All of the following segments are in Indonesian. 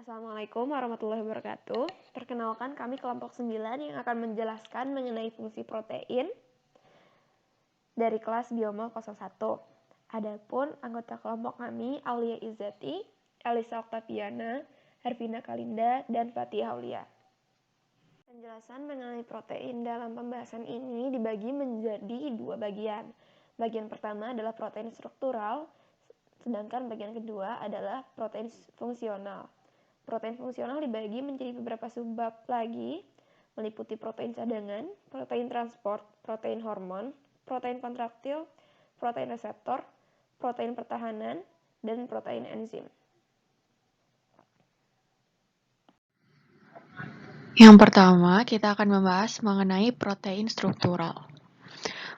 Assalamualaikum warahmatullahi wabarakatuh. Perkenalkan kami kelompok 9 yang akan menjelaskan mengenai fungsi protein dari kelas Biomol 01. Adapun anggota kelompok kami Aulia Izzati, Elisa Oktaviana, Hervina Kalinda, dan Fatih Aulia. Penjelasan mengenai protein dalam pembahasan ini dibagi menjadi dua bagian. Bagian pertama adalah protein struktural, sedangkan bagian kedua adalah protein fungsional. Protein fungsional dibagi menjadi beberapa subbab lagi, meliputi protein cadangan, protein transport, protein hormon, protein kontraktil, protein reseptor, protein pertahanan, dan protein enzim. Yang pertama, kita akan membahas mengenai protein struktural.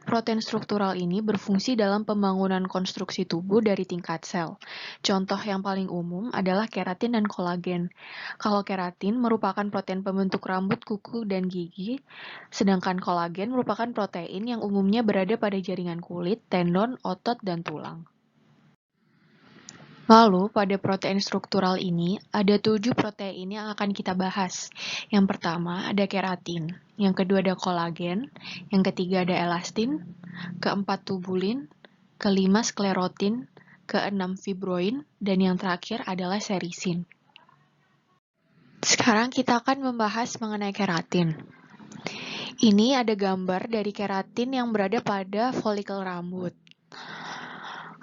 Protein struktural ini berfungsi dalam pembangunan konstruksi tubuh dari tingkat sel. Contoh yang paling umum adalah keratin dan kolagen. Kalau keratin merupakan protein pembentuk rambut, kuku, dan gigi, sedangkan kolagen merupakan protein yang umumnya berada pada jaringan kulit, tendon, otot, dan tulang. Lalu, pada protein struktural ini, ada 7 protein yang akan kita bahas. Yang pertama, ada keratin. Yang kedua, ada kolagen. Yang ketiga, ada elastin. Keempat, tubulin. Kelima, sklerotin. Keenam, fibroin. Dan yang terakhir adalah serisin. Sekarang kita akan membahas mengenai keratin. Ini ada gambar dari keratin yang berada pada folikel rambut.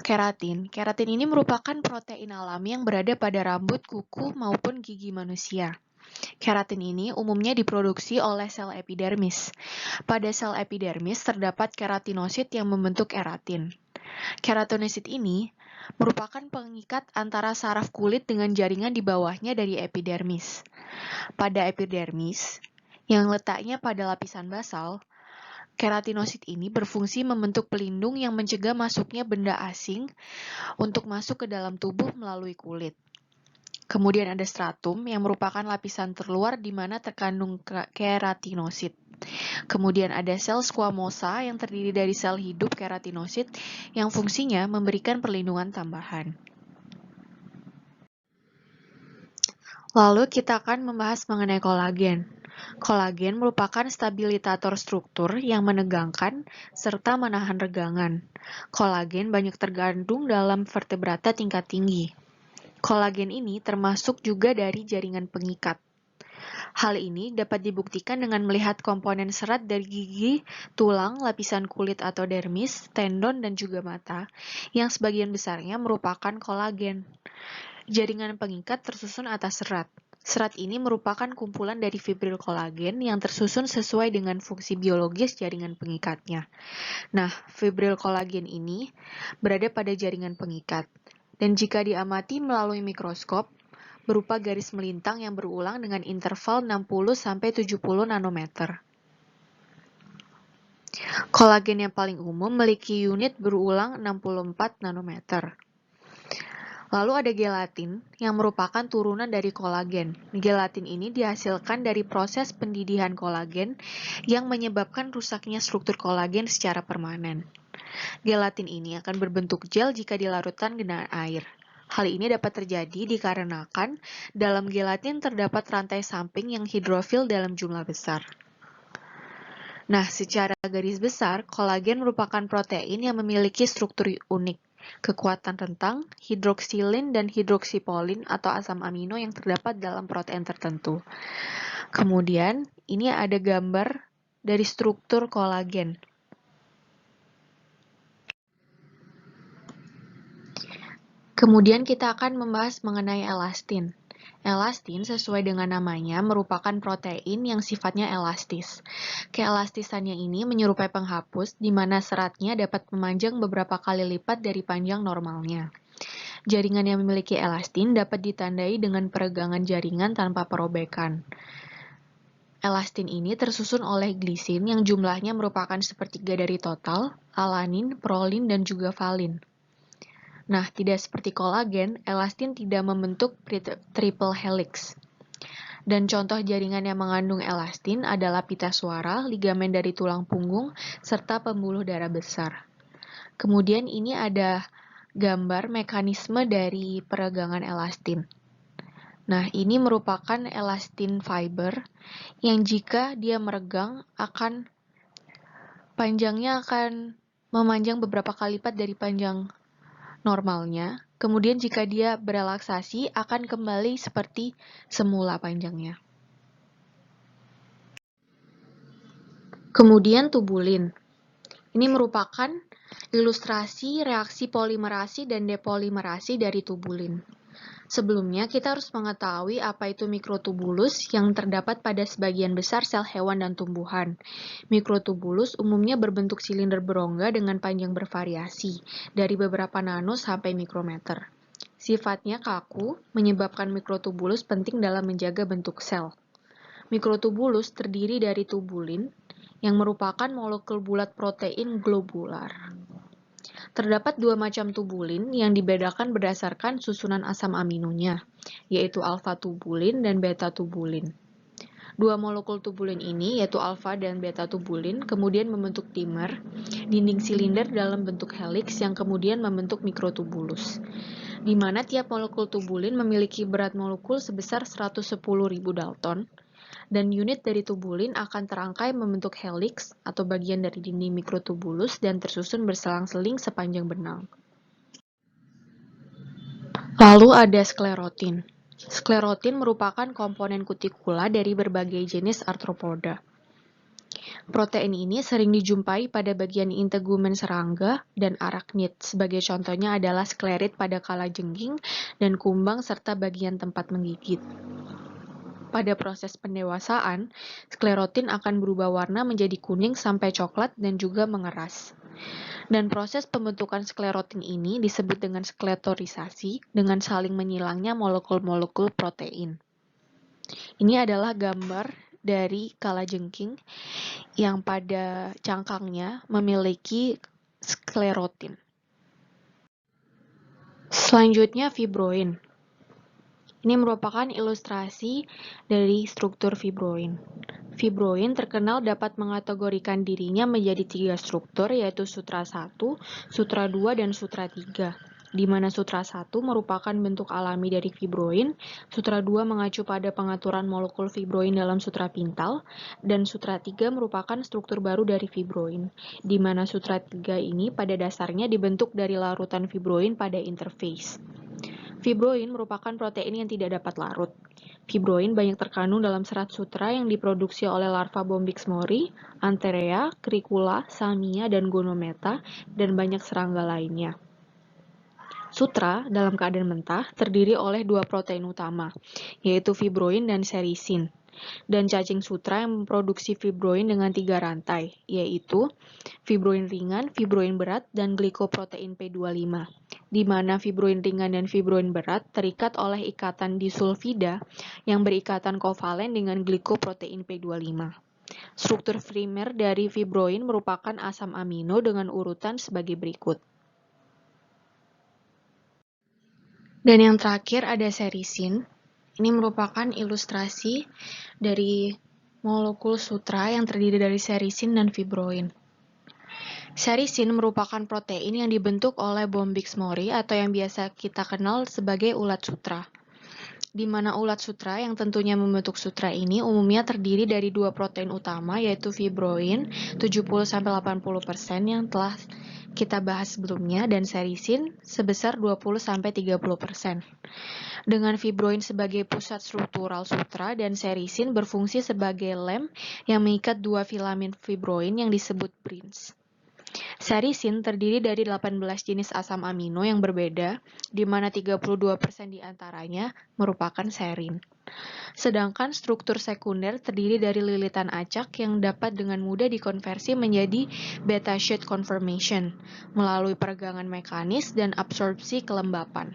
Keratin ini merupakan protein alami yang berada pada rambut, kuku, maupun gigi manusia. Keratin ini umumnya diproduksi oleh sel epidermis. Pada sel epidermis terdapat keratinosit yang membentuk keratin. Keratinosit ini merupakan pengikat antara saraf kulit dengan jaringan di bawahnya dari epidermis. Pada epidermis, yang letaknya pada lapisan basal, keratinosit ini berfungsi membentuk pelindung yang mencegah masuknya benda asing untuk masuk ke dalam tubuh melalui kulit. Kemudian ada stratum yang merupakan lapisan terluar di mana terkandung keratinosit. Kemudian ada sel squamosa yang terdiri dari sel hidup keratinosit yang fungsinya memberikan perlindungan tambahan. Lalu kita akan membahas mengenai kolagen. Kolagen merupakan stabilisator struktur yang menegangkan serta menahan regangan. Kolagen banyak terkandung dalam vertebrata tingkat tinggi. Kolagen ini termasuk juga dari jaringan pengikat. Hal ini dapat dibuktikan dengan melihat komponen serat dari gigi, tulang, lapisan kulit atau dermis, tendon, dan juga mata, yang sebagian besarnya merupakan kolagen. Jaringan pengikat tersusun atas serat. Serat ini merupakan kumpulan dari fibril kolagen yang tersusun sesuai dengan fungsi biologis jaringan pengikatnya. Nah, fibril kolagen ini berada pada jaringan pengikat. Dan jika diamati melalui mikroskop, berupa garis melintang yang berulang dengan interval 60-70 nanometer. Kolagen yang paling umum memiliki unit berulang 64 nanometer. Lalu ada gelatin yang merupakan turunan dari kolagen. Gelatin ini dihasilkan dari proses pendidihan kolagen yang menyebabkan rusaknya struktur kolagen secara permanen. Gelatin ini akan berbentuk gel jika dilarutkan dengan air. Hal ini dapat terjadi dikarenakan dalam gelatin terdapat rantai samping yang hidrofil dalam jumlah besar. Nah, secara garis besar, kolagen merupakan protein yang memiliki struktur unik. Kekuatan rentang, hidroksilin, dan hidroksipolin atau asam amino yang terdapat dalam protein tertentu. Kemudian, ini ada gambar dari struktur kolagen. Kemudian kita akan membahas mengenai elastin. Elastin sesuai dengan namanya merupakan protein yang sifatnya elastis. Keelastisannya ini menyerupai penghapus di mana seratnya dapat memanjang beberapa kali lipat dari panjang normalnya. Jaringan yang memiliki elastin dapat ditandai dengan peregangan jaringan tanpa perobekan. Elastin ini tersusun oleh glisin yang jumlahnya merupakan sepertiga dari total, alanin, prolin, dan juga valin. Nah, tidak seperti kolagen, elastin tidak membentuk triple helix. Dan contoh jaringan yang mengandung elastin adalah pita suara, ligamen dari tulang punggung, serta pembuluh darah besar. Kemudian ini ada gambar mekanisme dari peregangan elastin. Nah, ini merupakan elastin fiber yang jika dia meregang panjangnya akan memanjang beberapa kali lipat dari panjang normalnya. Kemudian jika dia berelaksasi akan kembali seperti semula panjangnya. Kemudian tubulin. Ini merupakan ilustrasi reaksi polimerasi dan depolimerasi dari tubulin. Sebelumnya, kita harus mengetahui apa itu mikrotubulus yang terdapat pada sebagian besar sel hewan dan tumbuhan. Mikrotubulus umumnya berbentuk silinder berongga dengan panjang bervariasi, dari beberapa nano sampai mikrometer. Sifatnya kaku, menyebabkan mikrotubulus penting dalam menjaga bentuk sel. Mikrotubulus terdiri dari tubulin, yang merupakan molekul bulat protein globular. Terdapat dua macam tubulin yang dibedakan berdasarkan susunan asam aminonya, yaitu alfa-tubulin dan beta-tubulin. Dua molekul tubulin ini, yaitu alfa dan beta-tubulin, kemudian membentuk dimer, dinding silinder dalam bentuk heliks yang kemudian membentuk mikrotubulus, di mana tiap molekul tubulin memiliki berat molekul sebesar 110.000 Dalton, dan unit dari tubulin akan terangkai membentuk heliks atau bagian dari dinding mikrotubulus dan tersusun berselang-seling sepanjang benang. Lalu ada sklerotin. Sklerotin merupakan komponen kutikula dari berbagai jenis arthropoda. Protein ini sering dijumpai pada bagian integumen serangga dan arachnid. Sebagai contohnya adalah sklerit pada kalajengking dan kumbang serta bagian tempat menggigit. Pada proses pendewasaan, sklerotin akan berubah warna menjadi kuning sampai coklat dan juga mengeras. Dan proses pembentukan sklerotin ini disebut dengan skletorisasi dengan saling menyilangnya molekul-molekul protein. Ini adalah gambar dari kalajengking yang pada cangkangnya memiliki sklerotin. Selanjutnya fibroin. Ini merupakan ilustrasi dari struktur fibroin. Fibroin terkenal dapat mengategorikan dirinya menjadi 3 struktur, yaitu sutra 1, sutra 2, dan sutra 3. Di mana sutra 1 merupakan bentuk alami dari fibroin, sutra 2 mengacu pada pengaturan molekul fibroin dalam sutra pintal, dan sutra 3 merupakan struktur baru dari fibroin, di mana sutra 3 ini pada dasarnya dibentuk dari larutan fibroin pada interface. Fibroin merupakan protein yang tidak dapat larut. Fibroin banyak terkandung dalam serat sutra yang diproduksi oleh larva Bombyx mori, Antherea, Cricula, Samia, dan Gonometa, dan banyak serangga lainnya. Sutra, dalam keadaan mentah, terdiri oleh dua protein utama, yaitu fibroin dan serisin. Dan cacing sutra yang memproduksi fibroin dengan 3 rantai, yaitu fibroin ringan, fibroin berat, dan glikoprotein P25, di mana fibroin ringan dan fibroin berat terikat oleh ikatan disulfida yang berikatan kovalen dengan glikoprotein P25. Struktur primer dari fibroin merupakan asam amino dengan urutan sebagai berikut. Dan yang terakhir ada serisin. Ini merupakan ilustrasi dari molekul sutra yang terdiri dari serisin dan fibroin. Serisin merupakan protein yang dibentuk oleh Bombyx mori atau yang biasa kita kenal sebagai ulat sutra. Di mana ulat sutra yang tentunya membentuk sutra ini umumnya terdiri dari dua protein utama, yaitu fibroin 70-80% yang telah kita bahas sebelumnya, dan serisin sebesar 20-30%. Dengan fibroin sebagai pusat struktural sutra dan serisin berfungsi sebagai lem yang mengikat dua filamen fibroin yang disebut brins. Serisin terdiri dari 18 jenis asam amino yang berbeda, di mana 32% diantaranya merupakan serin. Sedangkan struktur sekunder terdiri dari lilitan acak yang dapat dengan mudah dikonversi menjadi beta sheet conformation melalui peregangan mekanis dan absorpsi kelembapan.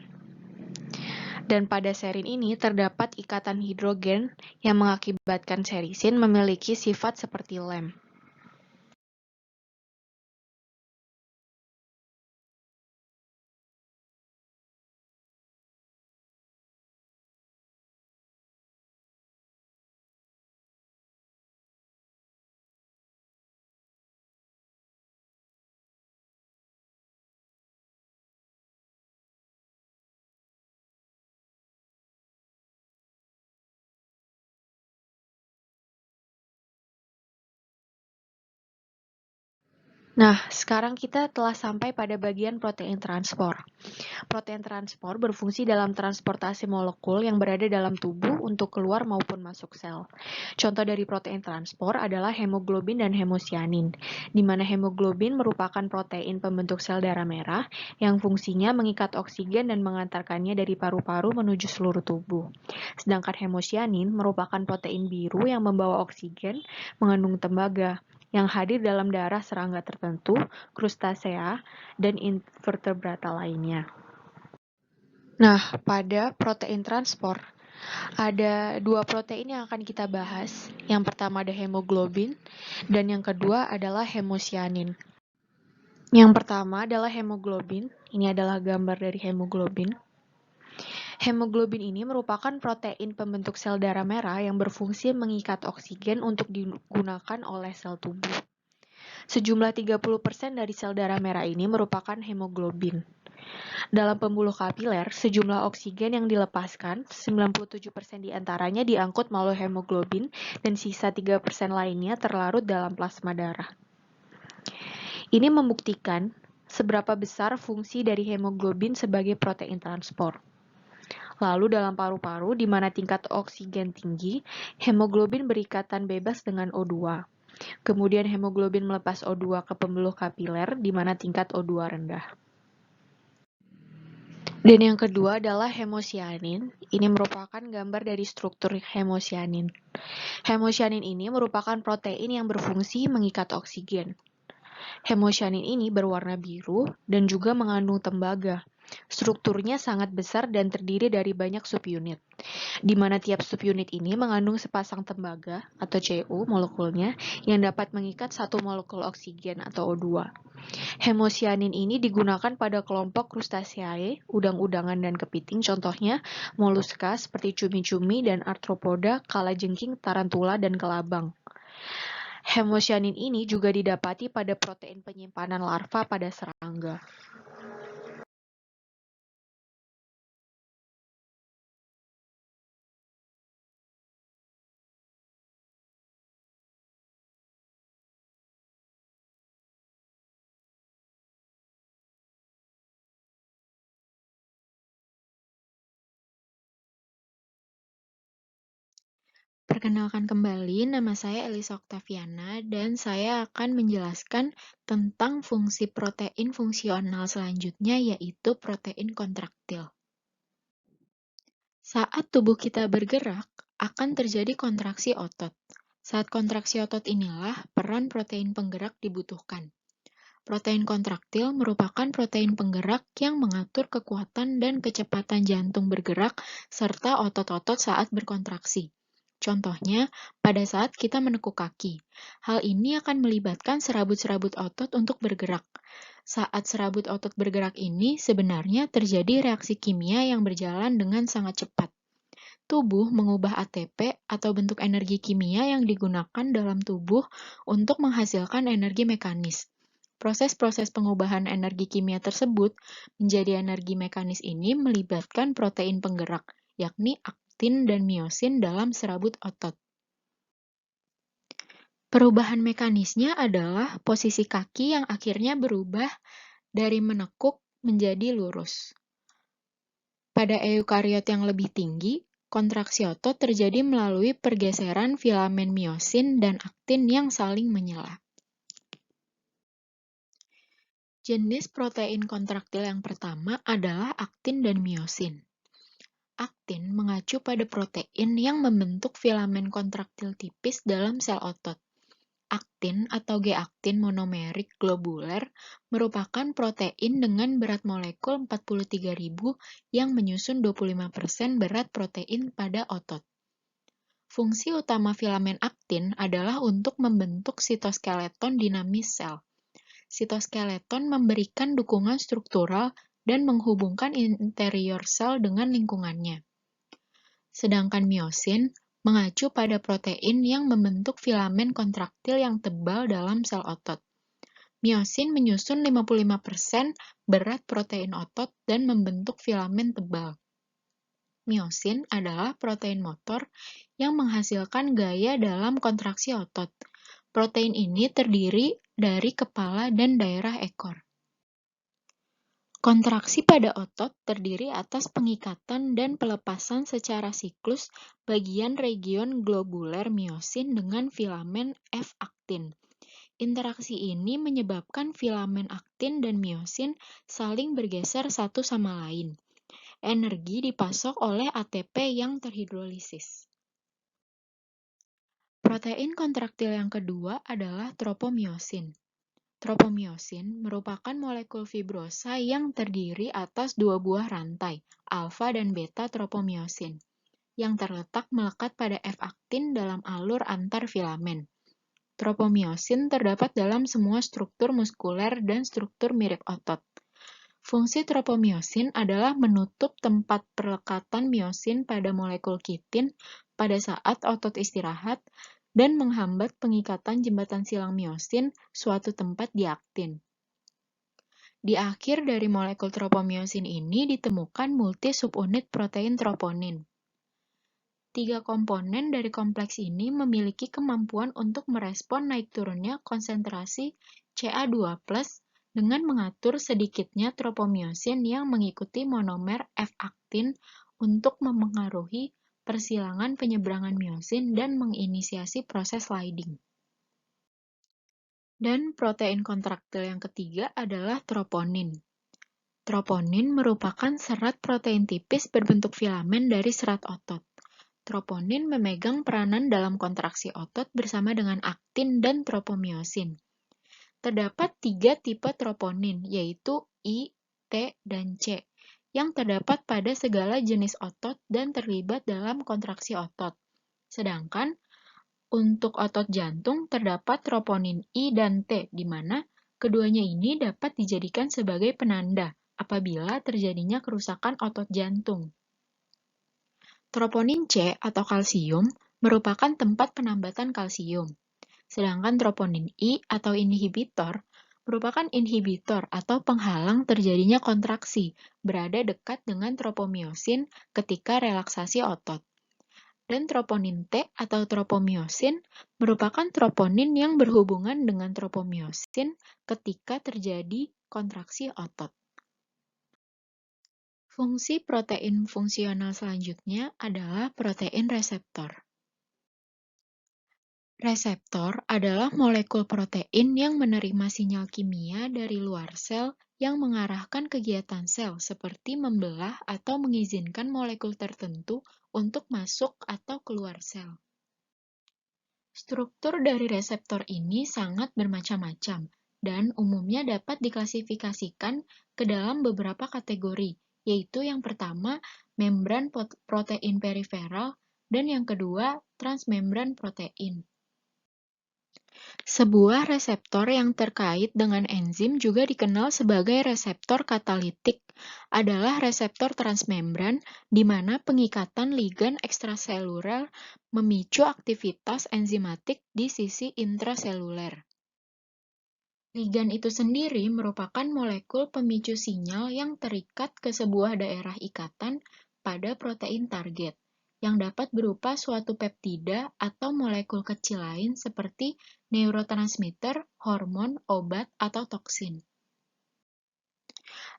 Dan pada serin ini terdapat ikatan hidrogen yang mengakibatkan serisin memiliki sifat seperti lem. Nah, sekarang kita telah sampai pada bagian protein transport. Protein transport berfungsi dalam transportasi molekul yang berada dalam tubuh untuk keluar maupun masuk sel. Contoh dari protein transport adalah hemoglobin dan hemosianin, di mana hemoglobin merupakan protein pembentuk sel darah merah yang fungsinya mengikat oksigen dan mengantarkannya dari paru-paru menuju seluruh tubuh. Sedangkan hemosianin merupakan protein biru yang membawa oksigen mengandung tembaga yang hadir dalam darah serangga tertentu, krustasea, dan invertebrata lainnya. Nah, pada protein transport, ada dua protein yang akan kita bahas. Yang pertama ada hemoglobin, dan yang kedua adalah hemosianin. Yang pertama adalah hemoglobin. Ini adalah gambar dari hemoglobin. Hemoglobin ini merupakan protein pembentuk sel darah merah yang berfungsi mengikat oksigen untuk digunakan oleh sel tubuh. Sejumlah 30% dari sel darah merah ini merupakan hemoglobin. Dalam pembuluh kapiler, sejumlah oksigen yang dilepaskan, 97% diantaranya diangkut melalui hemoglobin dan sisa 3% lainnya terlarut dalam plasma darah. Ini membuktikan seberapa besar fungsi dari hemoglobin sebagai protein transport. Lalu dalam paru-paru, di mana tingkat oksigen tinggi, hemoglobin berikatan bebas dengan O2. Kemudian hemoglobin melepas O2 ke pembuluh kapiler, di mana tingkat O2 rendah. Dan yang kedua adalah hemosianin. Ini merupakan gambar dari struktur hemosianin. Hemosianin ini merupakan protein yang berfungsi mengikat oksigen. Hemosianin ini berwarna biru dan juga mengandung tembaga. Strukturnya sangat besar dan terdiri dari banyak subunit, di mana tiap subunit ini mengandung sepasang tembaga atau Cu molekulnya yang dapat mengikat satu molekul oksigen atau O2. Hemosianin ini digunakan pada kelompok Crustaceae, udang-udangan dan kepiting, contohnya moluska seperti cumi-cumi dan arthropoda, kalajengking, tarantula, dan kelabang. Hemosianin ini juga didapati pada protein penyimpanan larva pada serangga. Perkenalkan kembali, nama saya Elisa Oktaviana dan saya akan menjelaskan tentang fungsi protein fungsional selanjutnya, yaitu protein kontraktil. Saat tubuh kita bergerak, akan terjadi kontraksi otot. Saat kontraksi otot inilah peran protein penggerak dibutuhkan. Protein kontraktil merupakan protein penggerak yang mengatur kekuatan dan kecepatan jantung bergerak serta otot-otot saat berkontraksi. Contohnya, pada saat kita menekuk kaki. Hal ini akan melibatkan serabut-serabut otot untuk bergerak. Saat serabut otot bergerak ini, sebenarnya terjadi reaksi kimia yang berjalan dengan sangat cepat. Tubuh mengubah ATP atau bentuk energi kimia yang digunakan dalam tubuh untuk menghasilkan energi mekanis. Proses-proses pengubahan energi kimia tersebut menjadi energi mekanis ini melibatkan protein penggerak, yakni aktin dan miosin dalam serabut otot. Perubahan mekanisnya adalah posisi kaki yang akhirnya berubah dari menekuk menjadi lurus. Pada eukariot yang lebih tinggi, kontraksi otot terjadi melalui pergeseran filamen miosin dan aktin yang saling menyela. Jenis protein kontraktil yang pertama adalah aktin dan miosin. Aktin mengacu pada protein yang membentuk filamen kontraktil tipis dalam sel otot. Aktin atau G-aktin monomerik globuler merupakan protein dengan berat molekul 43.000 yang menyusun 25% berat protein pada otot. Fungsi utama filamen aktin adalah untuk membentuk sitoskeleton dinamis sel. Sitoskeleton memberikan dukungan struktural dan menghubungkan interior sel dengan lingkungannya. Sedangkan miosin mengacu pada protein yang membentuk filamen kontraktil yang tebal dalam sel otot. Miosin menyusun 55% berat protein otot dan membentuk filamen tebal. Miosin adalah protein motor yang menghasilkan gaya dalam kontraksi otot. Protein ini terdiri dari kepala dan daerah ekor. Kontraksi pada otot terdiri atas pengikatan dan pelepasan secara siklus bagian region globuler miosin dengan filamen F-aktin. Interaksi ini menyebabkan filamen aktin dan miosin saling bergeser satu sama lain. Energi dipasok oleh ATP yang terhidrolisis. Protein kontraktil yang kedua adalah tropomiosin. Tropomiosin merupakan molekul fibrosa yang terdiri atas dua buah rantai, alfa dan beta tropomiosin, yang terletak melekat pada F-aktin dalam alur antar filamen. Tropomiosin terdapat dalam semua struktur muskuler dan struktur mirip otot. Fungsi tropomiosin adalah menutup tempat perlekatan miosin pada molekul kitin pada saat otot istirahat dan menghambat pengikatan jembatan silang miosin suatu tempat di aktin. Di akhir dari molekul tropomiosin ini ditemukan multi subunit protein troponin. 3 komponen dari kompleks ini memiliki kemampuan untuk merespon naik turunnya konsentrasi Ca2+ dengan mengatur sedikitnya tropomiosin yang mengikuti monomer F-aktin untuk memengaruhi persilangan penyeberangan miosin dan menginisiasi proses sliding. Dan protein kontraktil yang ketiga adalah troponin. Troponin merupakan serat protein tipis berbentuk filamen dari serat otot. Troponin memegang peranan dalam kontraksi otot bersama dengan aktin dan tropomiosin. Terdapat 3 tipe troponin, yaitu I, T, dan C, yang terdapat pada segala jenis otot dan terlibat dalam kontraksi otot. Sedangkan untuk otot jantung terdapat troponin I dan T, di mana keduanya ini dapat dijadikan sebagai penanda apabila terjadinya kerusakan otot jantung. Troponin C atau kalsium merupakan tempat penambatan kalsium, sedangkan troponin I atau inhibitor merupakan inhibitor atau penghalang terjadinya kontraksi, berada dekat dengan tropomiosin ketika relaksasi otot. Dan troponin T atau tropomiosin merupakan troponin yang berhubungan dengan tropomiosin ketika terjadi kontraksi otot. Fungsi protein fungsional selanjutnya adalah protein reseptor. Reseptor adalah molekul protein yang menerima sinyal kimia dari luar sel yang mengarahkan kegiatan sel seperti membelah atau mengizinkan molekul tertentu untuk masuk atau keluar sel. Struktur dari reseptor ini sangat bermacam-macam dan umumnya dapat diklasifikasikan ke dalam beberapa kategori, yaitu yang pertama, membran protein periferal, dan yang kedua, transmembran protein. Sebuah reseptor yang terkait dengan enzim juga dikenal sebagai reseptor katalitik, adalah reseptor transmembran di mana pengikatan ligan ekstraseluler memicu aktivitas enzimatik di sisi intraseluler. Ligan itu sendiri merupakan molekul pemicu sinyal yang terikat ke sebuah daerah ikatan pada protein target, yang dapat berupa suatu peptida atau molekul kecil lain seperti neurotransmitter, hormon, obat, atau toksin.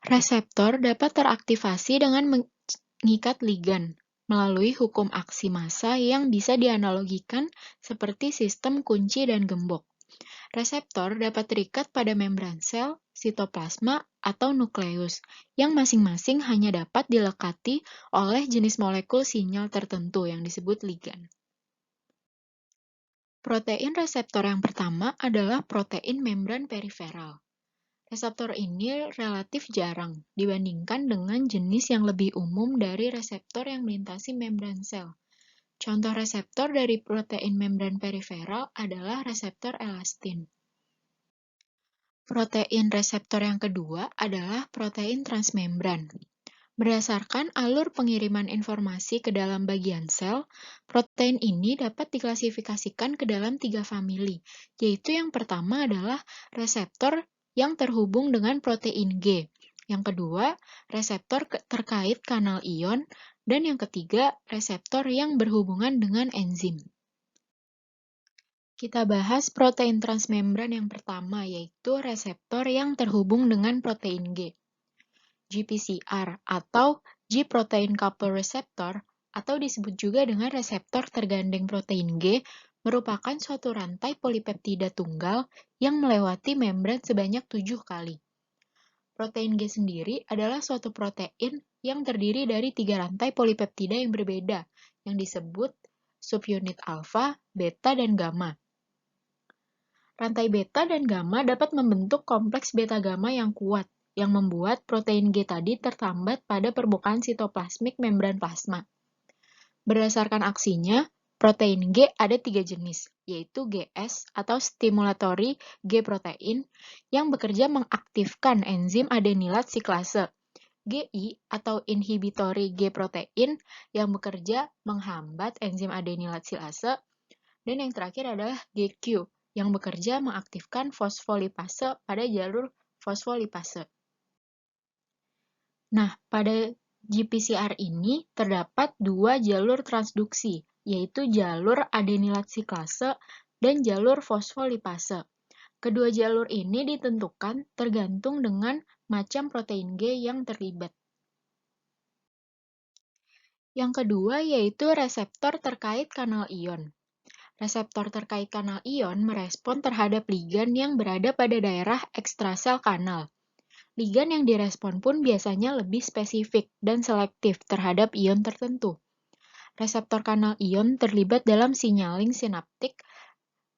Reseptor dapat teraktivasi dengan mengikat ligan melalui hukum aksi massa yang bisa dianalogikan seperti sistem kunci dan gembok. Reseptor dapat terikat pada membran sel, sitoplasma, atau nukleus, yang masing-masing hanya dapat dilekati oleh jenis molekul sinyal tertentu yang disebut ligan. Protein reseptor yang pertama adalah protein membran periferal. Reseptor ini relatif jarang dibandingkan dengan jenis yang lebih umum dari reseptor yang melintasi membran sel. Contoh reseptor dari protein membran periferal adalah reseptor elastin. Protein reseptor yang kedua adalah protein transmembran. Berdasarkan alur pengiriman informasi ke dalam bagian sel, protein ini dapat diklasifikasikan ke dalam 3 famili, yaitu yang pertama adalah reseptor yang terhubung dengan protein G, yang kedua, reseptor terkait kanal ion, dan yang ketiga, reseptor yang berhubungan dengan enzim. Kita bahas protein transmembran yang pertama, yaitu reseptor yang terhubung dengan protein G. GPCR atau G-protein coupled receptor atau disebut juga dengan reseptor tergandeng protein G merupakan suatu rantai polipeptida tunggal yang melewati membran sebanyak 7 kali. Protein G sendiri adalah suatu protein yang terdiri dari 3 rantai polipeptida yang berbeda, yang disebut subunit alfa, beta, dan gamma. Rantai beta dan gamma dapat membentuk kompleks beta-gamma yang kuat, yang membuat protein G tadi tertambat pada permukaan sitoplasmik membran plasma. Berdasarkan aksinya, protein G ada 3 jenis, yaitu GS atau stimulatory G protein yang bekerja mengaktifkan enzim adenilat siklase, GI atau inhibitory G protein yang bekerja menghambat enzim adenilat silase, dan yang terakhir adalah GQ yang bekerja mengaktifkan fosfolipase pada jalur fosfolipase. Nah, pada GPCR ini terdapat 2 jalur transduksi, yaitu jalur adenilat siklase dan jalur fosfolipase. Kedua jalur ini ditentukan tergantung dengan macam protein G yang terlibat. Yang kedua yaitu reseptor terkait kanal ion. Reseptor terkait kanal ion merespon terhadap ligan yang berada pada daerah ekstrasel kanal. Ligan yang direspon pun biasanya lebih spesifik dan selektif terhadap ion tertentu. Reseptor kanal ion terlibat dalam signaling sinaptik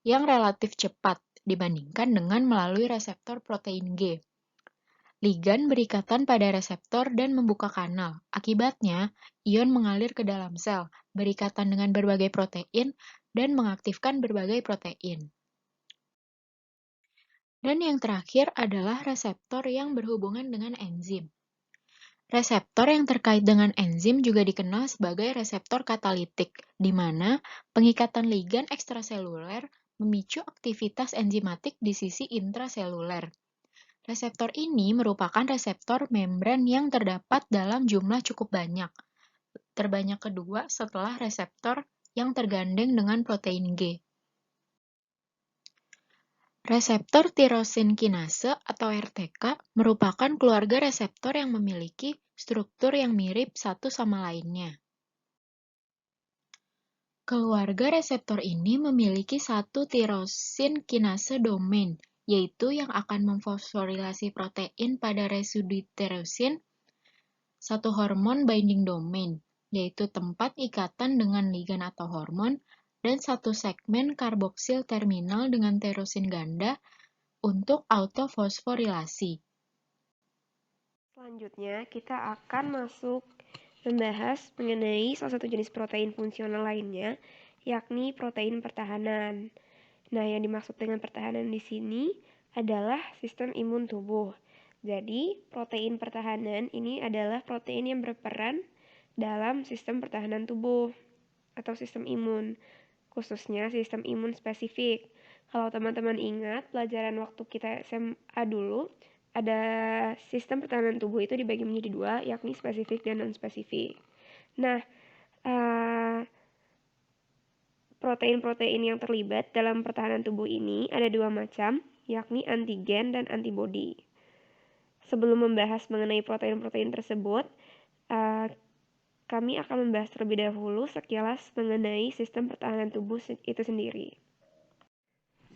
yang relatif cepat dibandingkan dengan melalui reseptor protein G. Ligan berikatan pada reseptor dan membuka kanal. Akibatnya, ion mengalir ke dalam sel, berikatan dengan berbagai protein, dan mengaktifkan berbagai protein. Dan yang terakhir adalah reseptor yang berhubungan dengan enzim. Reseptor yang terkait dengan enzim juga dikenal sebagai reseptor katalitik, di mana pengikatan ligan ekstraseluler memicu aktivitas enzimatik di sisi intraseluler. Reseptor ini merupakan reseptor membran yang terdapat dalam jumlah cukup banyak, terbanyak kedua setelah reseptor yang tergandeng dengan protein G. Reseptor tirosin kinase atau RTK merupakan keluarga reseptor yang memiliki struktur yang mirip satu sama lainnya. Keluarga reseptor ini memiliki satu tirosin kinase domain, yaitu yang akan memfosforilasi protein pada residu tirosin, satu hormon binding domain, yaitu tempat ikatan dengan ligan atau hormon, dan satu segmen karboksil terminal dengan tirosin ganda untuk autofosforilasi. Selanjutnya, kita akan masuk membahas mengenai salah satu jenis protein fungsional lainnya, yakni protein pertahanan. Nah, yang dimaksud dengan pertahanan di sini adalah sistem imun tubuh. Jadi, protein pertahanan ini adalah protein yang berperan dalam sistem pertahanan tubuh atau sistem imun, khususnya sistem imun spesifik. Kalau teman-teman ingat pelajaran waktu kita SMA dulu, ada sistem pertahanan tubuh itu dibagi menjadi 2, yakni spesifik dan non-spesifik. Nah, protein-protein yang terlibat dalam pertahanan tubuh ini ada 2 macam, yakni antigen dan antibodi. Sebelum membahas mengenai protein-protein tersebut, kami akan membahas terlebih dahulu sekilas mengenai sistem pertahanan tubuh itu sendiri.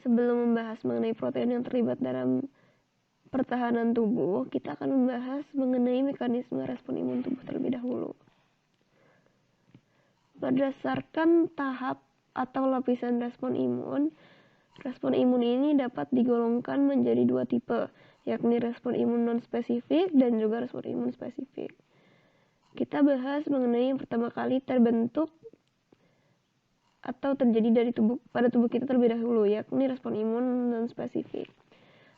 Sebelum membahas mengenai protein yang terlibat dalam pertahanan tubuh, kita akan membahas mengenai mekanisme respon imun tubuh terlebih dahulu. Berdasarkan tahap atau lapisan respon imun ini dapat digolongkan menjadi 2 tipe, yakni respon imun non-spesifik dan juga respon imun spesifik. Kita bahas mengenai yang pertama kali terbentuk atau terjadi pada tubuh kita terlebih dahulu, yakni respon imun non-spesifik.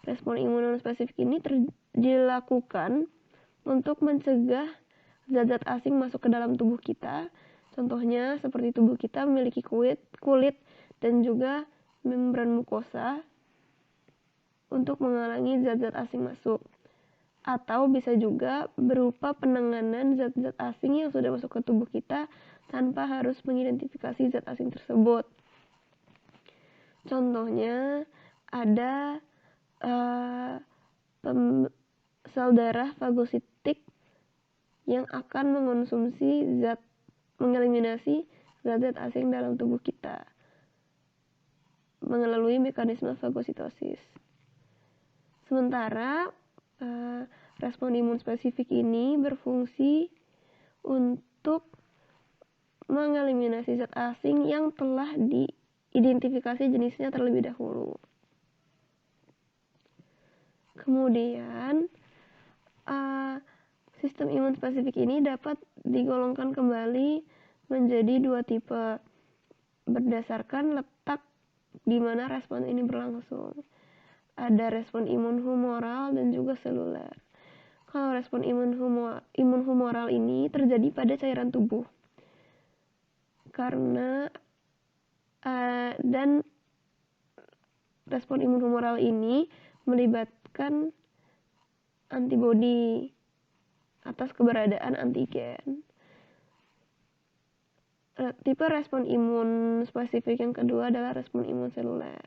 Respon imun non-spesifik ini dilakukan untuk mencegah zat-zat asing masuk ke dalam tubuh kita. Contohnya seperti tubuh kita memiliki kulit dan juga membran mukosa untuk menghalangi zat-zat asing masuk. Atau bisa juga berupa penanganan zat-zat asing yang sudah masuk ke tubuh kita tanpa harus mengidentifikasi zat asing tersebut. Contohnya ada sel darah fagositik yang akan mengeliminasi zat-zat asing dalam tubuh kita melalui mekanisme fagositosis. Sementara respon imun spesifik ini berfungsi untuk mengeliminasi zat asing yang telah diidentifikasi jenisnya terlebih dahulu. Kemudian sistem imun spesifik ini dapat digolongkan kembali menjadi dua tipe berdasarkan letak di mana respon ini berlangsung. Ada respon imun humoral dan juga seluler. Kalau respon imun humoral ini terjadi pada cairan tubuh. Dan respon imun humoral ini melibatkan antibodi atas keberadaan antigen. Tipe respon imun spesifik yang kedua adalah respon imun seluler.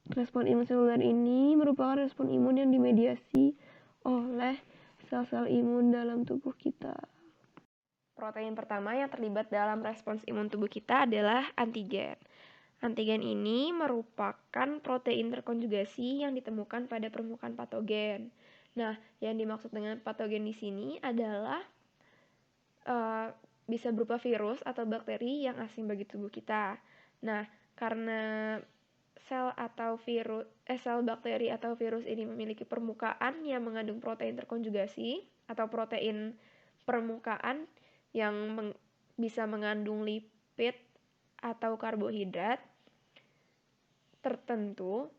Respon imun seluler ini merupakan respon imun yang dimediasi oleh sel-sel imun dalam tubuh kita. Protein pertama yang terlibat dalam respons imun tubuh kita adalah antigen. Antigen ini merupakan protein terkonjugasi yang ditemukan pada permukaan patogen. Nah, yang dimaksud dengan patogen di sini adalah bisa berupa virus atau bakteri yang asing bagi tubuh kita. Nah, karena sel bakteri atau virus ini memiliki permukaan yang mengandung protein terkonjugasi atau protein permukaan yang bisa mengandung lipid atau karbohidrat tertentu,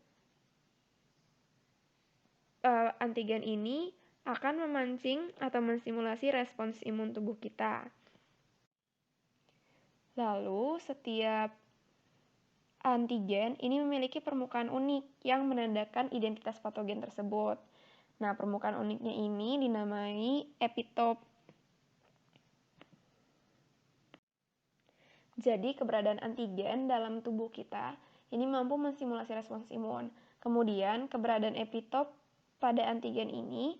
antigen ini akan memancing atau menstimulasi respons imun tubuh kita. Lalu, setiap antigen ini memiliki permukaan unik yang menandakan identitas patogen tersebut. Nah, permukaan uniknya ini dinamai epitop. Jadi, keberadaan antigen dalam tubuh kita ini mampu menstimulasi respons imun. Kemudian, keberadaan epitop pada antigen ini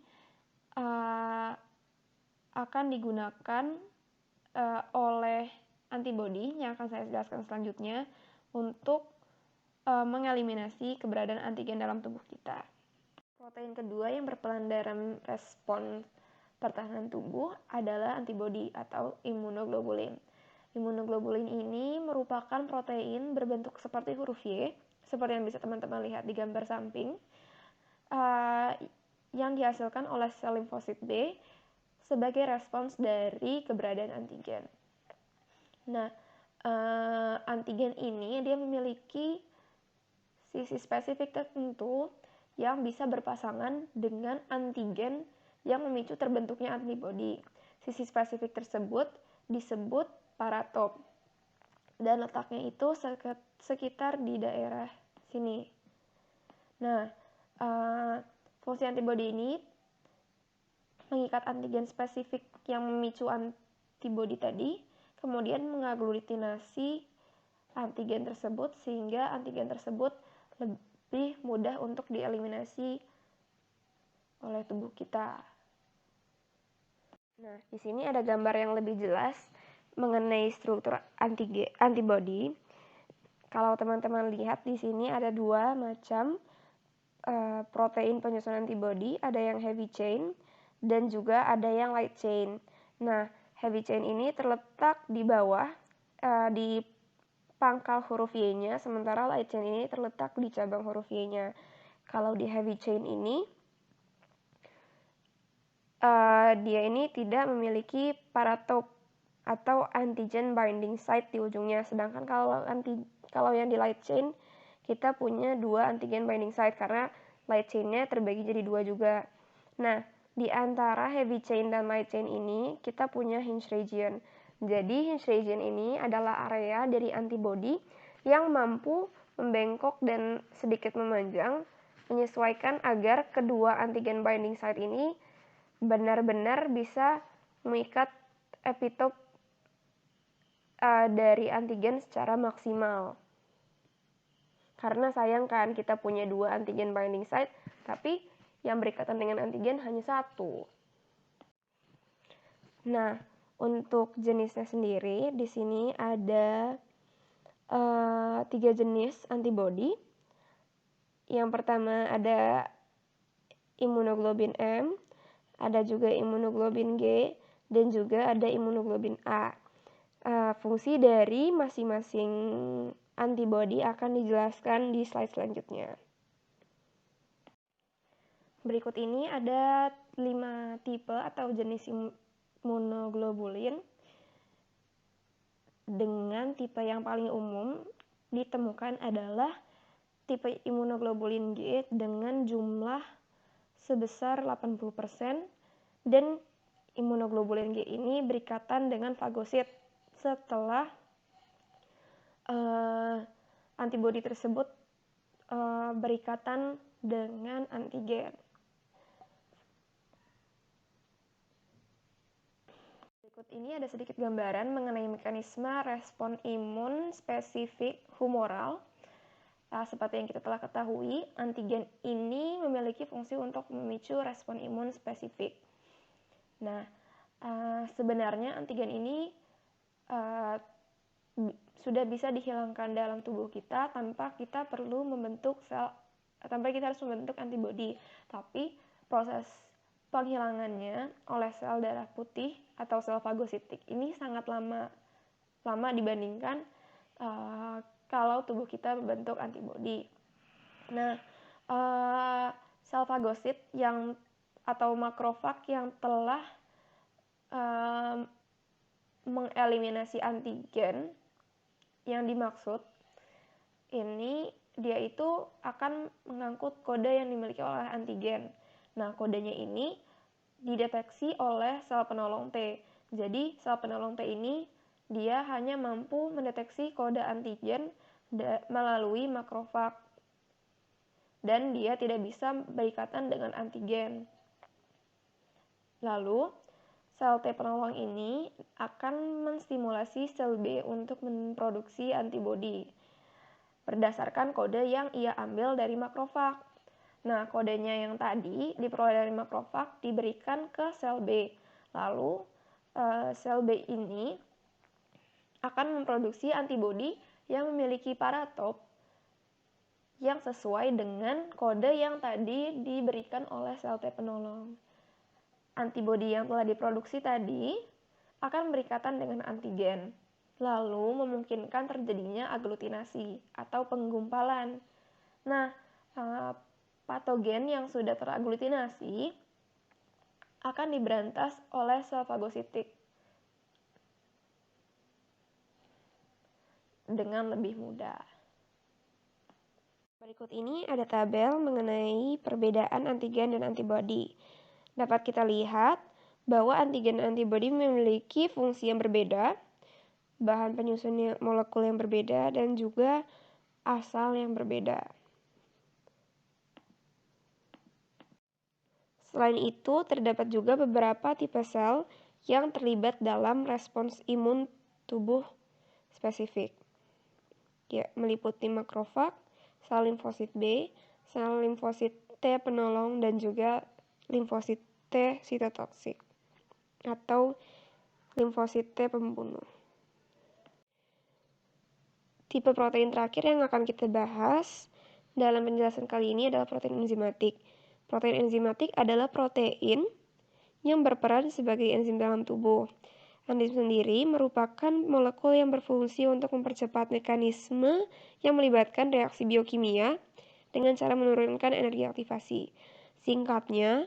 akan digunakan oleh antibodi yang akan saya jelaskan selanjutnya untuk mengeliminasi keberadaan antigen dalam tubuh kita. Protein kedua yang berperan dalam respons pertahanan tubuh adalah antibodi atau imunoglobulin. Imunoglobulin ini merupakan protein berbentuk seperti huruf Y, seperti yang bisa teman-teman lihat di gambar samping, yang dihasilkan oleh sel limfosit B sebagai respons dari keberadaan antigen. Nah, antigen ini dia memiliki sisi spesifik tertentu yang bisa berpasangan dengan antigen yang memicu terbentuknya antibodi. Sisi spesifik tersebut disebut paratop dan letaknya itu sekitar di daerah sini. Nah, fungsi antibodi ini mengikat antigen spesifik yang memicu antibodi tadi, kemudian mengaglutinasi antigen tersebut sehingga antigen tersebut lebih mudah untuk dieliminasi oleh tubuh kita. Nah, di sini ada gambar yang lebih jelas mengenai struktur antibodi. Kalau teman-teman lihat di sini ada dua macam protein penyusun antibodi, ada yang heavy chain dan juga ada yang light chain. Nah, heavy chain ini terletak di bawah di pangkal huruf Y-nya, sementara light chain ini terletak di cabang huruf Y-nya. Kalau di heavy chain ini dia ini tidak memiliki paratop atau antigen binding site di ujungnya, sedangkan kalau yang di light chain kita punya dua antigen binding site karena light chain-nya terbagi jadi dua juga. Nah, di antara heavy chain dan light chain ini kita punya hinge region. Jadi hinge region ini adalah area dari antibodi yang mampu membengkok dan sedikit memanjang, menyesuaikan agar kedua antigen binding site ini benar-benar bisa mengikat epitop dari antigen secara maksimal. Karena sayang kan kita punya 2 antigen binding site, tapi yang berikatan dengan antigen hanya 1. Nah, untuk jenisnya sendiri di sini ada 3 jenis antibody. Yang pertama ada imunoglobin M, ada juga imunoglobin G, dan juga ada imunoglobin A. Fungsi dari masing-masing antibody akan dijelaskan di slide selanjutnya. Berikut ini ada 5 tipe atau jenis imunoglobulin. Dengan tipe yang paling umum ditemukan adalah tipe imunoglobulin G dengan jumlah sebesar 80%, dan imunoglobulin G ini berikatan dengan fagosit setelah antibodi tersebut berikatan dengan antigen. Berikut ini ada sedikit gambaran mengenai mekanisme respon imun spesifik humoral. Seperti yang kita telah ketahui, antigen ini memiliki fungsi untuk memicu respon imun spesifik. Nah, sebenarnya antigen ini sudah bisa dihilangkan dalam tubuh kita tanpa kita perlu membentuk tanpa kita harus membentuk antibodi. Tapi proses penghilangannya oleh sel darah putih atau sel fagositik ini sangat lama dibandingkan kalau tubuh kita membentuk antibodi. Nah, sel fagosit atau makrofag yang telah mengeliminasi antigen yang dimaksud ini, dia itu akan mengangkut kode yang dimiliki oleh antigen. Nah, kodenya ini dideteksi oleh sel penolong T. Jadi, sel penolong T ini dia hanya mampu mendeteksi kode antigen melalui makrofag, dan dia tidak bisa berikatan dengan antigen. Lalu, sel T penolong ini akan menstimulasi sel B untuk memproduksi antibodi berdasarkan kode yang ia ambil dari makrofag. Nah, kodenya yang tadi diperoleh dari makrofag diberikan ke sel B. Lalu, sel B ini akan memproduksi antibodi yang memiliki paratop yang sesuai dengan kode yang tadi diberikan oleh sel T penolong. Antibodi yang telah diproduksi tadi akan berikatan dengan antigen, lalu memungkinkan terjadinya aglutinasi atau penggumpalan. Nah, patogen yang sudah teraglutinasi akan diberantas oleh sel fagositik dengan lebih mudah. Berikut ini ada tabel mengenai perbedaan antigen dan antibodi. Dapat kita lihat bahwa antigen dan antibodi memiliki fungsi yang berbeda, bahan penyusun molekul yang berbeda, dan juga asal yang berbeda. Selain itu, terdapat juga beberapa tipe sel yang terlibat dalam respons imun tubuh spesifik, meliputi makrofag, sel limfosit B, sel limfosit T penolong, dan juga limfosit T sitotoksik atau limfosit T pembunuh. Tipe protein terakhir yang akan kita bahas dalam penjelasan kali ini adalah protein enzimatik. Protein enzimatik adalah protein yang berperan sebagai enzim dalam tubuh. Enzim sendiri merupakan molekul yang berfungsi untuk mempercepat mekanisme yang melibatkan reaksi biokimia dengan cara menurunkan energi aktivasi. Singkatnya,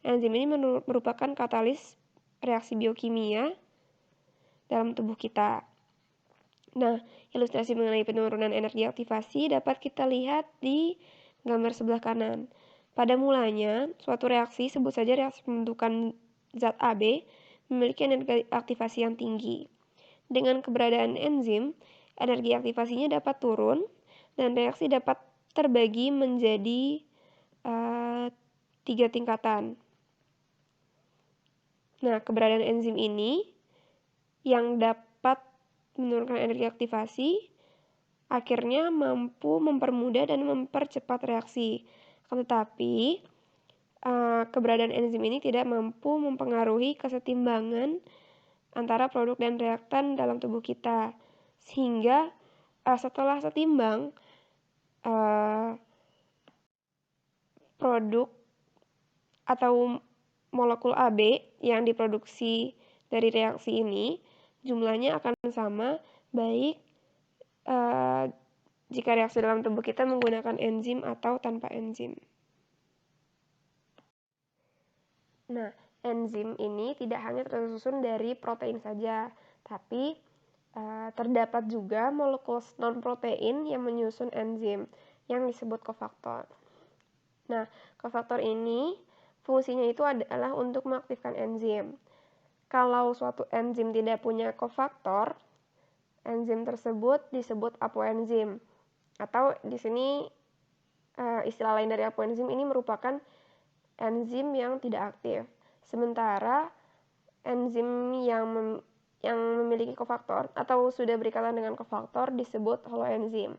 enzim ini merupakan katalis reaksi biokimia dalam tubuh kita. Nah, ilustrasi mengenai penurunan energi aktivasi dapat kita lihat di gambar sebelah kanan. Pada mulanya, suatu reaksi, sebut saja reaksi pembentukan zat AB, memiliki energi aktivasi yang tinggi. Dengan keberadaan enzim, energi aktivasinya dapat turun dan reaksi dapat terbagi menjadi 3 tingkatan. Nah, keberadaan enzim ini yang dapat menurunkan energi aktivasi akhirnya mampu mempermudah dan mempercepat reaksi. Tetapi, keberadaan enzim ini tidak mampu mempengaruhi kesetimbangan antara produk dan reaktan dalam tubuh kita. Sehingga setelah setimbang, produk atau molekul AB yang diproduksi dari reaksi ini jumlahnya akan sama baik jika reaksi dalam tubuh kita menggunakan enzim atau tanpa enzim. Nah, enzim ini tidak hanya tersusun dari protein saja, tapi terdapat juga molekul non-protein yang menyusun enzim yang disebut kofaktor. Nah, kofaktor ini fungsinya itu adalah untuk mengaktifkan enzim. Kalau suatu enzim tidak punya kofaktor, enzim tersebut disebut apoenzim. Atau di sini istilah lain dari apoenzim ini merupakan enzim yang tidak aktif. Sementara enzim yang memiliki kofaktor atau sudah berikatan dengan kofaktor disebut holoenzim.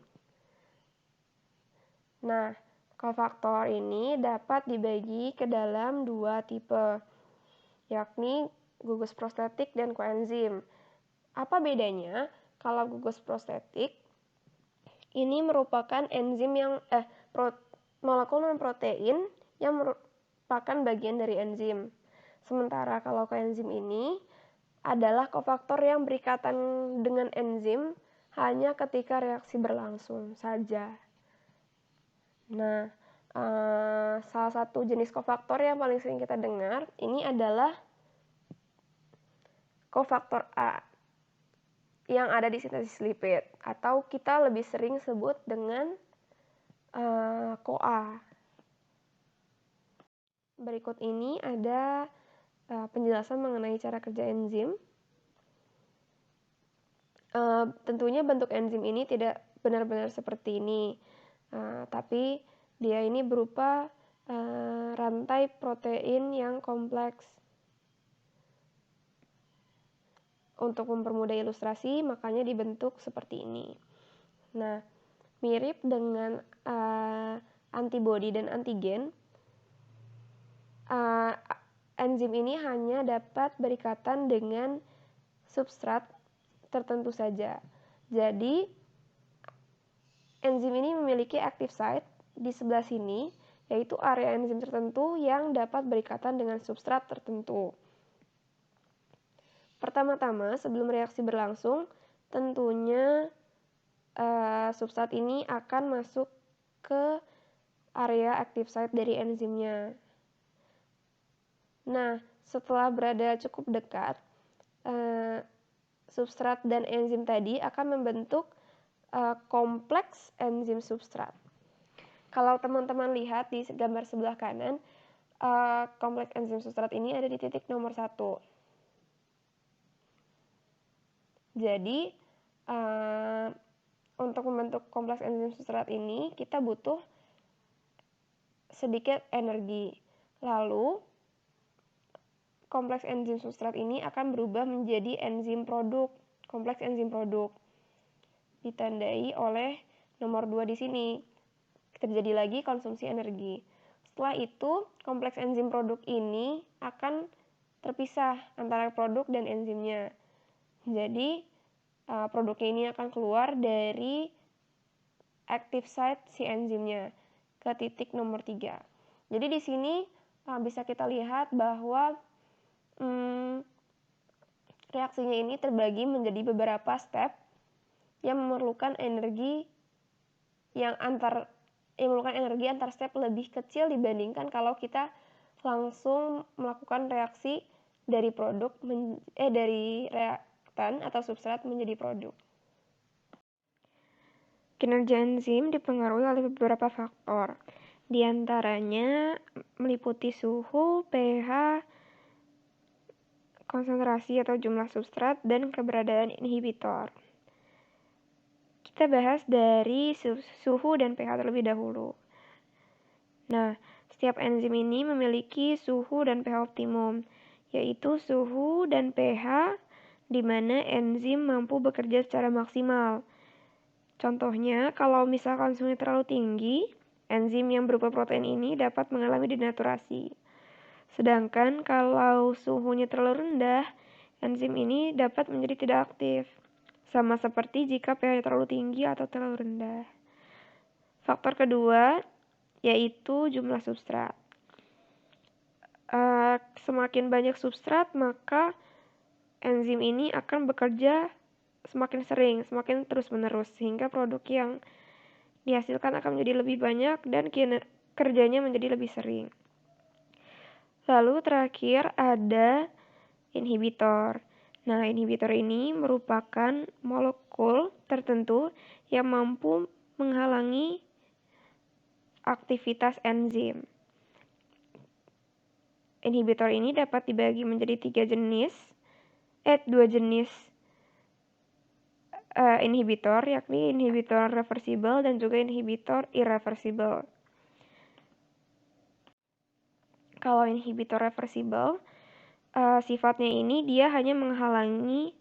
Nah, kofaktor ini dapat dibagi ke dalam dua tipe, yakni gugus prostetik dan koenzim. Apa bedanya? Kalau gugus prostetik ini merupakan enzim yang molekul non-protein yang merupakan bagian dari enzim. Sementara kalau koenzim ini adalah kofaktor yang berikatan dengan enzim hanya ketika reaksi berlangsung saja. Nah, salah satu jenis kofaktor yang paling sering kita dengar ini adalah kofaktor A yang ada di sintesis lipid atau kita lebih sering sebut dengan CoA. Berikut ini ada penjelasan mengenai cara kerja enzim. Tentunya bentuk enzim ini tidak benar-benar seperti ini, tapi dia ini berupa rantai protein yang kompleks. Untuk mempermudah ilustrasi, makanya dibentuk seperti ini. Nah, mirip dengan antibodi dan antigen, enzim ini hanya dapat berikatan dengan substrat tertentu saja. Jadi, enzim ini memiliki active site di sebelah sini, yaitu area enzim tertentu yang dapat berikatan dengan substrat tertentu. Pertama-tama, sebelum reaksi berlangsung, tentunya substrat ini akan masuk ke area active site dari enzimnya. Nah, setelah berada cukup dekat, substrat dan enzim tadi akan membentuk kompleks enzim substrat. Kalau teman-teman lihat di gambar sebelah kanan, kompleks enzim substrat ini ada di titik nomor 1. Jadi, untuk membentuk kompleks enzim substrat ini, kita butuh sedikit energi. Lalu, kompleks enzim substrat ini akan berubah menjadi enzim produk, kompleks enzim produk. Ditandai oleh nomor 2 di sini. Terjadi lagi konsumsi energi. Setelah itu, kompleks enzim produk ini akan terpisah antara produk dan enzimnya. Jadi, produknya ini akan keluar dari active site si enzimnya ke titik nomor 3. Jadi di sini bisa kita lihat bahwa reaksinya ini terbagi menjadi beberapa step yang memerlukan energi antar step lebih kecil dibandingkan kalau kita langsung melakukan reaksi dari dari reaktan atau substrat menjadi produk. Kinerja enzim dipengaruhi oleh beberapa faktor. Di antaranya meliputi suhu, pH, konsentrasi atau jumlah substrat, dan keberadaan inhibitor. Kita bahas dari suhu dan pH terlebih dahulu. Nah, setiap enzim ini memiliki suhu dan pH optimum, yaitu suhu dan pH di mana enzim mampu bekerja secara maksimal. Contohnya, kalau misalkan suhunya terlalu tinggi, enzim yang berupa protein ini dapat mengalami denaturasi. Sedangkan kalau suhunya terlalu rendah, enzim ini dapat menjadi tidak aktif. Sama seperti jika pH terlalu tinggi atau terlalu rendah. Faktor kedua yaitu jumlah substrat. Semakin banyak substrat, maka enzim ini akan bekerja semakin sering, semakin terus-menerus, sehingga produk yang dihasilkan akan menjadi lebih banyak dan kerjanya menjadi lebih sering. Lalu terakhir ada inhibitor. Nah, inhibitor ini merupakan molekul tertentu yang mampu menghalangi aktivitas enzim. Inhibitor ini dapat dibagi menjadi dua jenis inhibitor, yakni inhibitor reversible dan juga inhibitor irreversible. Kalau inhibitor reversible, sifatnya ini dia hanya menghalangi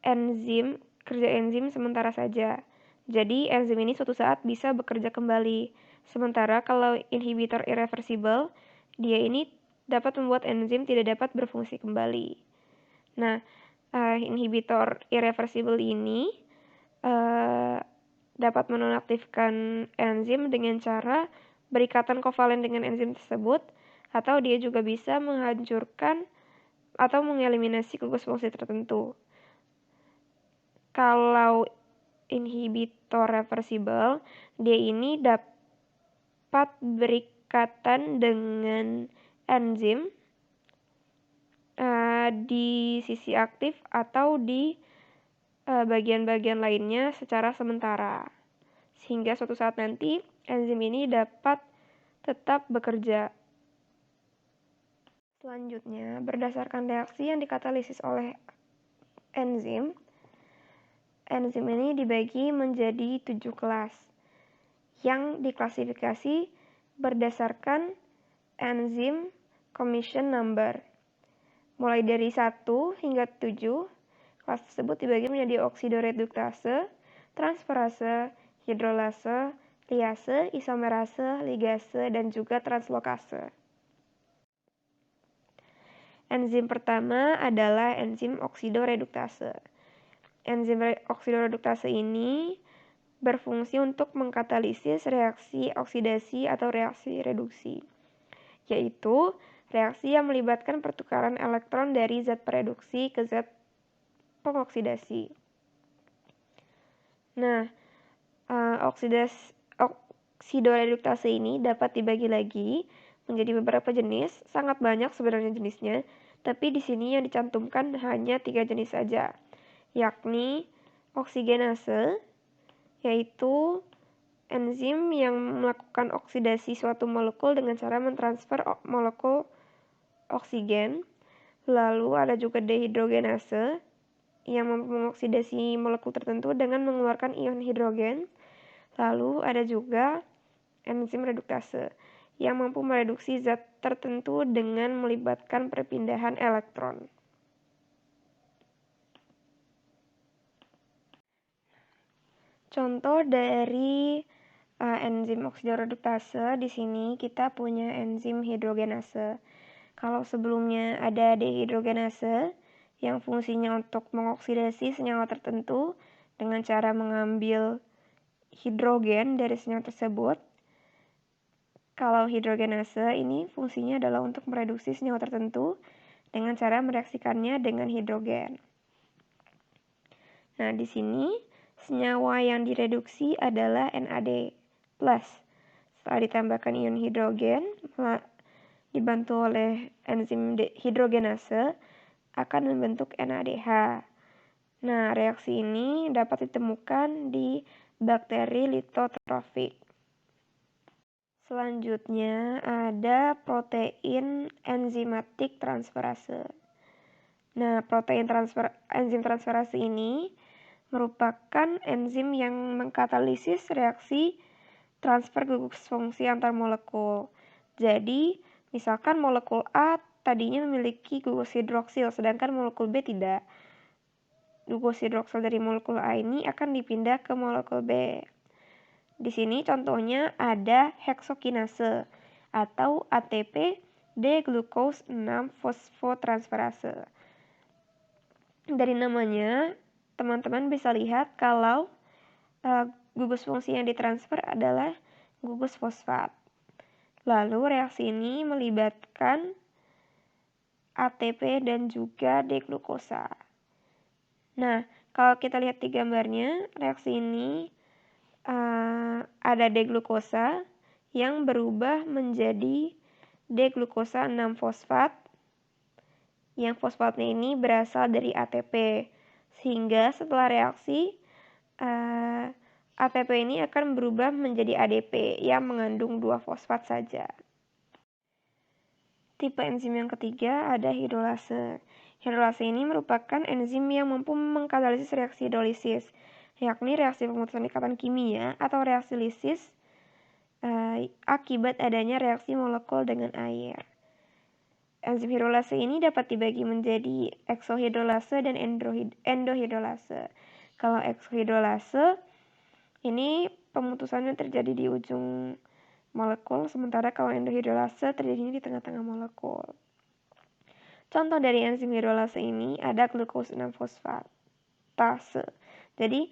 kerja enzim sementara saja. Jadi enzim ini suatu saat bisa bekerja kembali. Sementara kalau inhibitor irreversible, dia ini dapat membuat enzim tidak dapat berfungsi kembali. Nah, inhibitor irreversible ini dapat menonaktifkan enzim dengan cara berikatan kovalen dengan enzim tersebut, atau dia juga bisa menghancurkan atau mengeliminasi gugus fungsi tertentu. Kalau inhibitor reversible, dia ini dapat berikatan dengan enzim di sisi aktif atau di bagian-bagian lainnya secara sementara, sehingga suatu saat nanti enzim ini dapat tetap bekerja. Selanjutnya, berdasarkan reaksi yang dikatalisis oleh enzim ini dibagi menjadi 7 kelas yang diklasifikasi berdasarkan enzim commission number. Mulai dari 1 hingga 7, kelas tersebut dibagi menjadi oksidoreduktase, transferase, hidrolase, liase, isomerase, ligase, dan juga translokase. Enzim pertama adalah enzim oksidoreduktase. Enzim oksidoreduktase ini berfungsi untuk mengkatalisis reaksi oksidasi atau reaksi reduksi, yaitu reaksi yang melibatkan pertukaran elektron dari zat pereduksi ke zat pengoksidasi. Nah, oksidoreduktase ini dapat dibagi lagi menjadi beberapa jenis, sangat banyak sebenarnya jenisnya, tapi di sini yang dicantumkan hanya 3 jenis saja, yakni oksigenase, yaitu enzim yang melakukan oksidasi suatu molekul dengan cara mentransfer molekul oksigen. Lalu ada juga dehidrogenase, yang mampu mengoksidasi molekul tertentu dengan mengeluarkan ion hidrogen. Lalu ada juga enzim reduktase, yang mampu mereduksi zat tertentu dengan melibatkan perpindahan elektron. Contoh dari enzim oksidoreduktase, di sini kita punya enzim hidrogenase. Kalau sebelumnya ada dehidrogenase yang fungsinya untuk mengoksidasi senyawa tertentu dengan cara mengambil hidrogen dari senyawa tersebut. Kalau hidrogenase ini fungsinya adalah untuk mereduksi senyawa tertentu dengan cara mereaksikannya dengan hidrogen. Nah, di sini senyawa yang direduksi adalah NAD+. Setelah ditambahkan ion hidrogen, dibantu oleh enzim hidrogenase, akan membentuk NADH. Nah, reaksi ini dapat ditemukan di bakteri litotrofik. Selanjutnya ada protein enzimatik transferase. Nah, enzim transferase ini merupakan enzim yang mengkatalisis reaksi transfer gugus fungsi antar molekul. Jadi, misalkan molekul A tadinya memiliki gugus hidroksil, sedangkan molekul B tidak. glukosidroksel dari molekul A ini akan dipindah ke molekul B. Di sini contohnya ada heksokinase atau ATP D-glucose 6-fosfotransferase. Dari namanya, teman-teman bisa lihat kalau gugus fungsi yang ditransfer adalah gugus fosfat. Lalu reaksi ini melibatkan ATP dan juga D-glukosa. Nah, kalau kita lihat di gambarnya, reaksi ini ada D-glukosa yang berubah menjadi D-glukosa 6-fosfat, yang fosfatnya ini berasal dari ATP. Sehingga setelah reaksi, ATP ini akan berubah menjadi ADP yang mengandung 2 fosfat saja. Tipe enzim yang ketiga ada hidrolase. Hidrolase ini merupakan enzim yang mampu mengkatalisis reaksi hidrolisis, yakni reaksi pemutusan ikatan kimia atau reaksi lisis akibat adanya reaksi molekul dengan air. Enzim hidrolase ini dapat dibagi menjadi eksohidrolase dan endohidrolase. Kalau eksohidrolase ini pemutusannya terjadi di ujung molekul, sementara kalau endohidrolase terjadinya di tengah-tengah molekul. Contoh dari enzim hidrolase ini ada glukose 6-fosfatase. Jadi,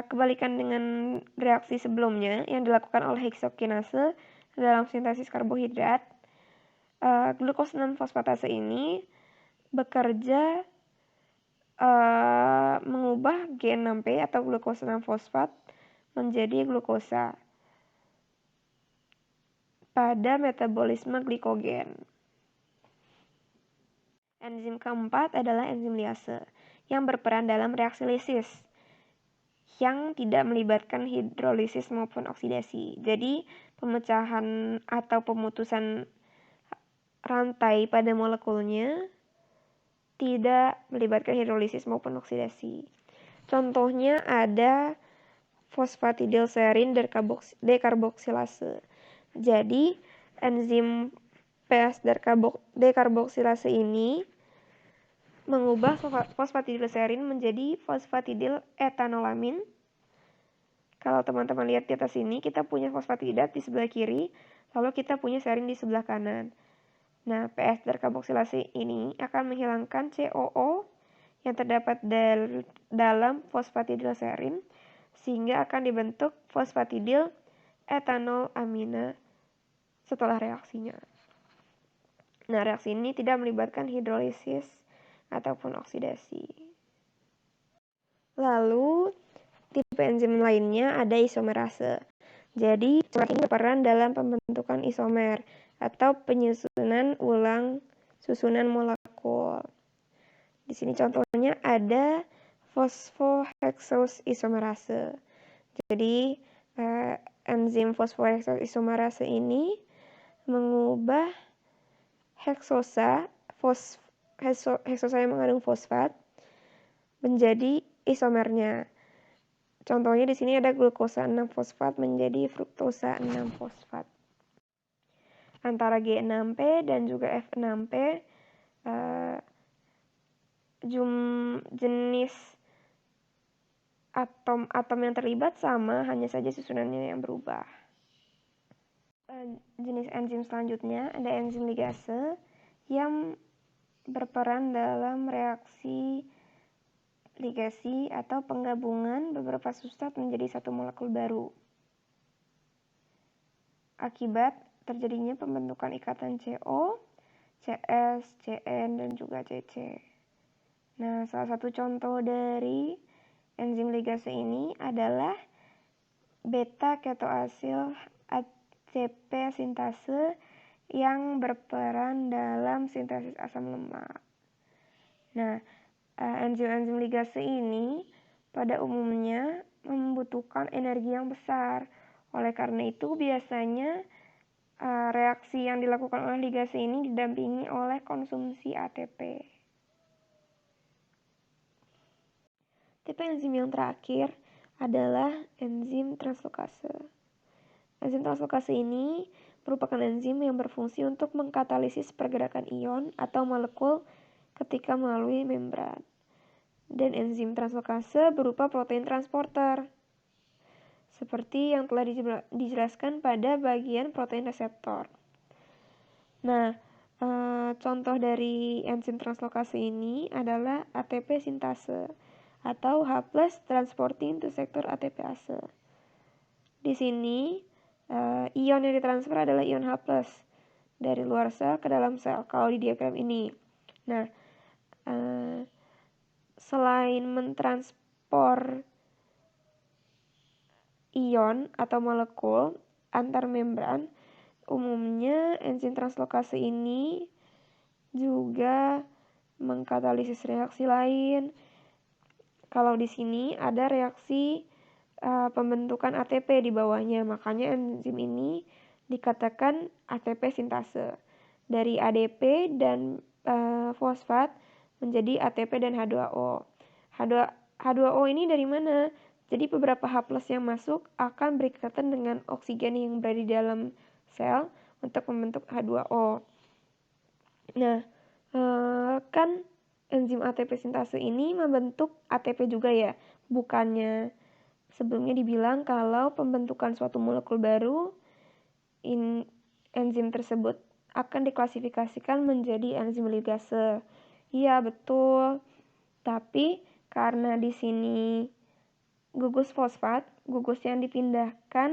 kebalikan dengan reaksi sebelumnya yang dilakukan oleh heksokinase dalam sintesis karbohidrat, glukose 6-fosfatase ini bekerja mengubah G6P atau glukose 6-fosfat menjadi glukosa pada metabolisme glikogen. Enzim keempat adalah enzim liase yang berperan dalam reaksi lisis yang tidak melibatkan hidrolisis maupun oksidasi. Jadi, pemecahan atau pemutusan rantai pada molekulnya tidak melibatkan hidrolisis maupun oksidasi. Contohnya ada fosfatidilserin dekarboksilase. Jadi, enzim PS dekarboksilase ini mengubah fosfatidilserin menjadi fosfatidilethanolamin. Kalau teman-teman lihat di atas sini, kita punya fosfatidat di sebelah kiri, lalu kita punya serin di sebelah kanan. Nah, PS dekarboksilase ini akan menghilangkan COO yang terdapat dalam fosfatidilserin, sehingga akan dibentuk fosfatidilethanolamina setelah reaksinya. Nah, reaksi ini tidak melibatkan hidrolisis ataupun oksidasi. Lalu, tipe enzim lainnya ada isomerase. Jadi, isomer ini berperan dalam pembentukan isomer atau penyusunan ulang susunan molekul. Di sini contohnya ada fosfohexose isomerase. Jadi, enzim fosfohexose isomerase ini mengubah heksosa yang mengandung fosfat menjadi isomernya. Contohnya di sini ada glukosa 6-fosfat menjadi fruktosa 6-fosfat. Antara G6P dan juga F6P jenis atom yang terlibat sama, hanya saja susunannya yang berubah. Jenis enzim selanjutnya ada enzim ligase yang berperan dalam reaksi ligasi atau penggabungan beberapa substrat menjadi satu molekul baru akibat terjadinya pembentukan ikatan CO, CS, CN, dan juga CC. Nah, salah satu contoh dari enzim ligase ini adalah beta ketoasil ACP sintase yang berperan dalam sintesis asam lemak. Nah, enzim-enzim ligase ini pada umumnya membutuhkan energi yang besar. Oleh karena itu, biasanya reaksi yang dilakukan oleh ligase ini didampingi oleh konsumsi ATP. Tipe enzim yang terakhir adalah enzim translokase. Enzim translokase ini merupakan enzim yang berfungsi untuk mengkatalisis pergerakan ion atau molekul ketika melalui membran. dan enzim translokase berupa protein transporter, seperti yang telah dijelaskan pada bagian protein reseptor. Nah, contoh dari enzim translokase ini adalah ATP sintase atau H+ transporting to sector ATPase. Di sini ion yang ditransfer adalah ion H+ dari luar sel ke dalam sel kalau di diagram ini. Nah, selain mentranspor ion atau molekul antar membran, umumnya enzim translokase ini juga mengkatalisis reaksi lain. Kalau di sini ada reaksi pembentukan ATP di bawahnya, makanya enzim ini dikatakan ATP sintase. Dari ADP dan fosfat menjadi ATP dan H2O. H2O ini dari mana? Jadi beberapa H+ yang masuk akan berikatan dengan oksigen yang berada di dalam sel untuk membentuk H2O. Nah, kan enzim ATP sintase ini membentuk ATP juga ya. Bukannya sebelumnya dibilang kalau pembentukan suatu molekul baru, enzim tersebut akan diklasifikasikan menjadi enzim ligase. Iya, betul. Tapi karena di sini gugus fosfat, gugus yang digunakan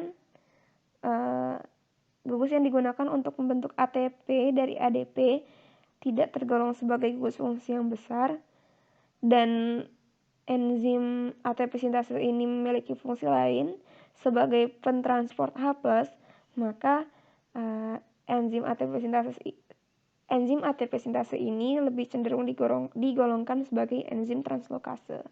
untuk membentuk ATP dari ADP tidak tergolong sebagai gugus fungsi yang besar, dan enzim ATP sintase ini memiliki fungsi lain sebagai pentransport H+, maka enzim ATP sintase ini lebih cenderung digolongkan sebagai enzim translokase.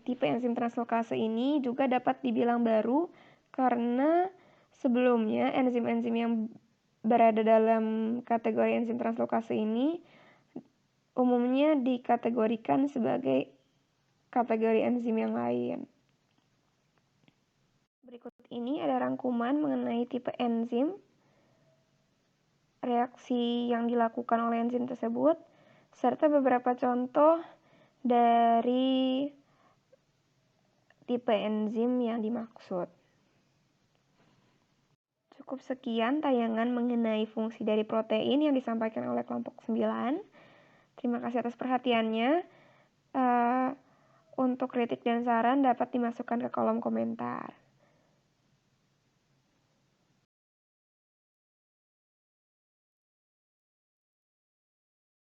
Tipe enzim translokase ini juga dapat dibilang baru karena sebelumnya enzim-enzim yang berada dalam kategori enzim translokase ini umumnya dikategorikan sebagai kategori enzim yang lain. Berikut ini ada rangkuman mengenai tipe enzim, reaksi yang dilakukan oleh enzim tersebut, serta beberapa contoh dari tipe enzim yang dimaksud. Cukup sekian tayangan mengenai fungsi dari protein yang disampaikan oleh kelompok 9. Terima kasih atas perhatiannya. Untuk kritik dan saran dapat dimasukkan ke kolom komentar.